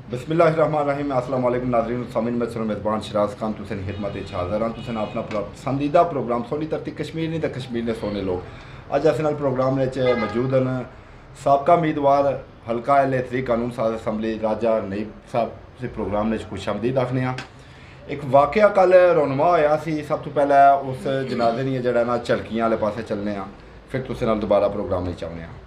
बिस्मिल्लाहिर्रहमानिर्रहीम अस्सलाम वालेकुम नाज़रीन सामीन में सुनो मेज़बान शराज खान तुसें खिदमत हाज़र हाँ तुसें अपना पसंदीदा प्रोग्राम सोनी धरती कश्मीर नहीं तो कश्मीर ने सोने लोग अज अस प्रोग्राम मौजूद हैं सबका उम्मीदवार हल्का एल3 कानून साज असैम्बली राजा नईब साहब से प्रोग्राम में खुशामदीद आखने हाँ। एक वाकया कल रोनमा होया सी, सब तो पहले उस जनाजे दी जड़ा ना झलकियां वाले पासे चलने हाँ, फिर तुसें नाल दोबारा प्रोग्राम में चाहने हाँ।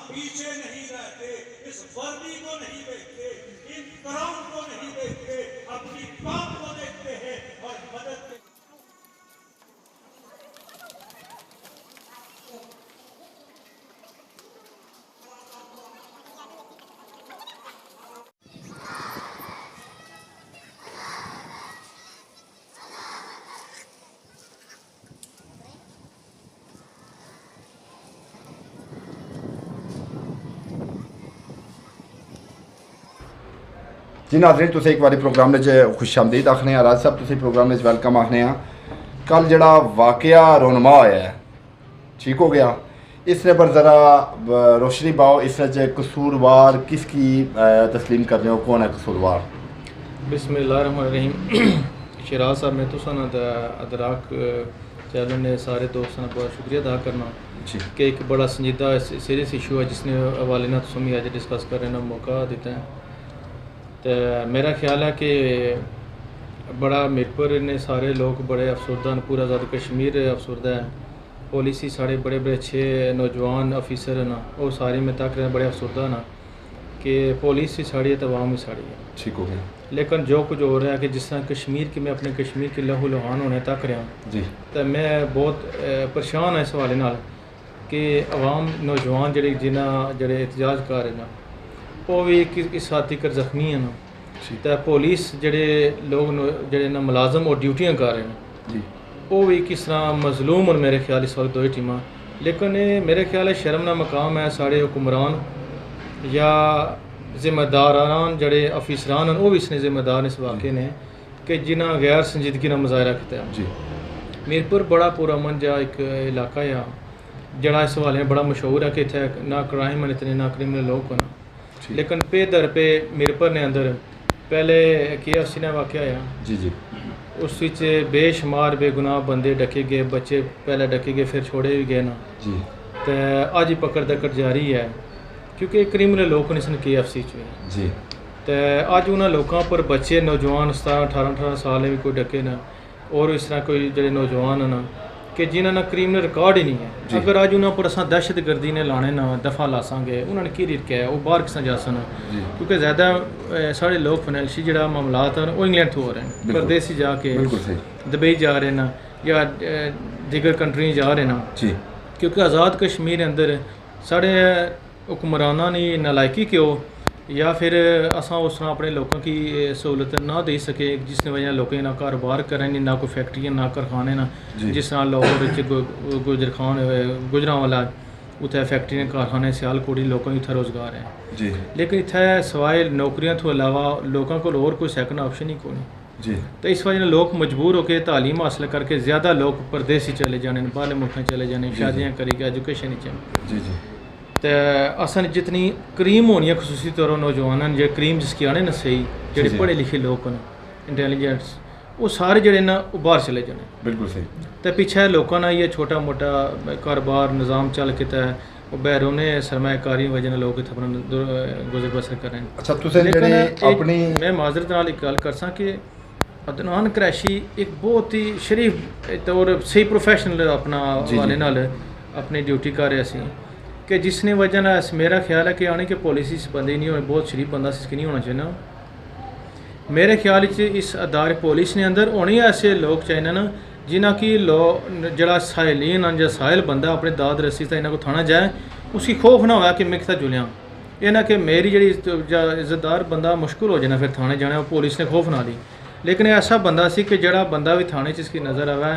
पीछे नहीं रहते, इस वर्दी को नहीं देखते, इन क्राउन को नहीं देखते, अपनी बात को देखते हैं और मदद के जी नाज़रीन तुसें एक बारी प्रोग्राम में खुशामदीद आखने राज साहब तुसें प्रोग्राम में वेलकम आखने कल जड़ा वाकया रोनमा होया है ठीक हो गया, इसने पर ज़रा रोशनी पाओ, इसने कसूरवार किसकी तस्लीम कर रहे हो, कौन है कसूरवार? बिस्मिल्लाहिर्रहमानिर्रहीम। शराज साहब मैं तुसा अदराक चैनल ने सारे दोस्तों का बहुत शुक्रिया अदा करना जी कि एक बड़ा संजीदा सीरियस इशू है जिसने हवाले ना तुम अज डिस्कस करने का मौका दिता है। तो मेरा ख्याल है कि बड़ा मीरपुर ने सारे लोग बड़े अफसरदा न, पूरा ज़्यादा कश्मीर अफसरदा है। पुलिस ही साढ़े बड़े बड़े अच्छे नौजवान अफिसर न, वो सारे में तक बड़े अफसरदा न कि पुलिस ही साड़ी है तो अवाम ही साड़ी है ठीक हो गया। लेकिन जो कुछ हो रहा है कि जिस तरह कश्मीर की मैं अपने कश्मीर के लहू लुहान होने तक रहा जी तो मैं बहुत परेशान हाँ इस हवाले नाल कि अवाम नौजवान जड़े जिन्हें जड़े एहतजाज कर रहे हैं वो भी इस हद तक जख्मी हैं ना, तो पुलिस जड़े लोग जड़े ना मुलाजम और ड्यूटियाँ कर रहे हैं जी वो भी किस तरह मजलूम और मेरे ख्याल इस वक्त दो ही टीमां। लेकिन मेरे ख्याल है शर्म का मकाम है साढ़े हुक्मरान या जिम्मेदारान जड़े अफिसरान वो भी इसने जिम्मेदार इस वाक़े ने कि जिन्हें गैर संजीदगी का मुजाहरा किया जी। मीरपुर बड़ा पूरा मंजा एक इलाका है जड़ा इस हवाले बड़ा मशहूर है कि इतने ना क्राइम है इतने ना क्रिमिनल लोग ना, लेकिन पे दर पे मीरपुर ने अंदर पहले KFC ने वाक़या आया जी जी उस विच बेशुमार बेगुनाह बंदे डके गए, बच्चे पहले डके गए फिर छोड़े भी गए ना जी। तो अज पकड़ दकड़ जारी है क्योंकि क्रिमिनल लोग ने सन KFC जी। तो अज उन्होंने लोगों पर बच्चे नौजवान 17-18 साल भी कोई डके ना और इस तरह कोई जो नौजवान है ना कि जिन्होंने क्रिमिनल रिकॉर्ड ही नहीं है। अगर अज उन्होंने पर अस दहशत गर्दी ने लाने ना दफा लासांगे उन्होंने की रिक्या है वो बाहर किस जा सन क्योंकि ज़्यादा साढ़े लोग फाइनैंशियल जो मामलात हैं वो इंग्लैंड तो हो रहे हैं, परदेसी जाके दुबई जा रहे हैं या दीगर कंट्री जा रहे हैं जी। क्योंकि आज़ाद कश्मीर अंदर साढ़े हुक्मराना ने नालायकी क्यों या फिर असा उस तरह अपने लोगों की सहूलत ना दे सके जिसने वजह लोगों ना कारोबार करें ना कोई फैक्ट्रियाँ ना कारखाने ना जिस तरह लाहौर गुजरा वाला उत्थे फैक्ट्रियाँ कारखाने सियालकोट लोगों की इतना रोज़गार है जी। लेकिन इतने सवाए नौकरियां तो अलावा लोगों को और कोई सैकंड ऑप्शन ही कोई जी। तो इस वजह लोग मजबूर होकर तालीम हासिल करके ज़्यादा लोग परदेसी चले जाने बाहर मुल्क चले जाने शादियाँ करी एजुकेशन जी जी। तो असन जितनी करीम होनी है खसूसी तौर पर नौजवान जो करीम जिसकी आने ना सही जो पढ़े लिखे लोग न इंटैलीजेंट्स वो सारे जड़े ना बाहर चले जाने बिल्कुल सही। तो पिछे लोगों ने ये छोटा मोटा कारोबार निज़ाम चल के वो बैरोने सरमाकारी वजह लोग इतना अपना गुजर बसर करें। अच्छा तुसें अपनी मैं माजरत नाल एक गल करसा कि अदनान क्रैशी एक बहुत ही शरीफ और सही प्रोफैशनल अपना वाले नाल अपनी ड्यूटी कर रहे सी कि जिसने वजह ना मेरा ख्याल है कि आने के पॉलिसी इस बंदे नहीं होने बहुत शरीफ बंदा इसकी नहीं होना चाहिए। मेरे ख्याल इस अदारे पुलिस ने अंदर होने ऐसे लोग चाहिए ना जिन्हें कि जरा साहिलीन या साहिल बंदा अपने दाद रसी से इन्हों को थाना जाए उसकी खौफ ना होया कि मैं कितना जुलिया ये ना कि मेरी जी इज्जतदार बंदा मुश्किल हो जाना फिर थाने जाना पुलिस ने खौफ ना ली। लेकिन ऐसा बंदा सी कि जड़ा बंदा भी थाने इसकी नज़र आवा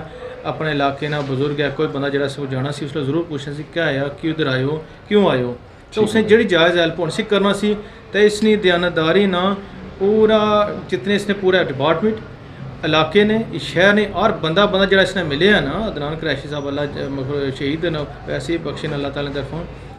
अपने इलाके ना बुजुर्ग है कोई बंदा जरा सो जाना सी उसने जरूर पूछना सी क्या आया क्यों इधर आयो क्यों आयो तो उसने जी जायज़ हेल्प होनी सी करना सी तो इसकी दयानतदारी ना पूरा जितने इसने पूरा डिपार्टमेंट इलाके ने इस शहर ने और बंदा जरा इसने मिले है ना अदनान कुरैशी साहब अल्लाह शहीद न वैसे ही बख्शिन अल्लाह ताला दी तरफों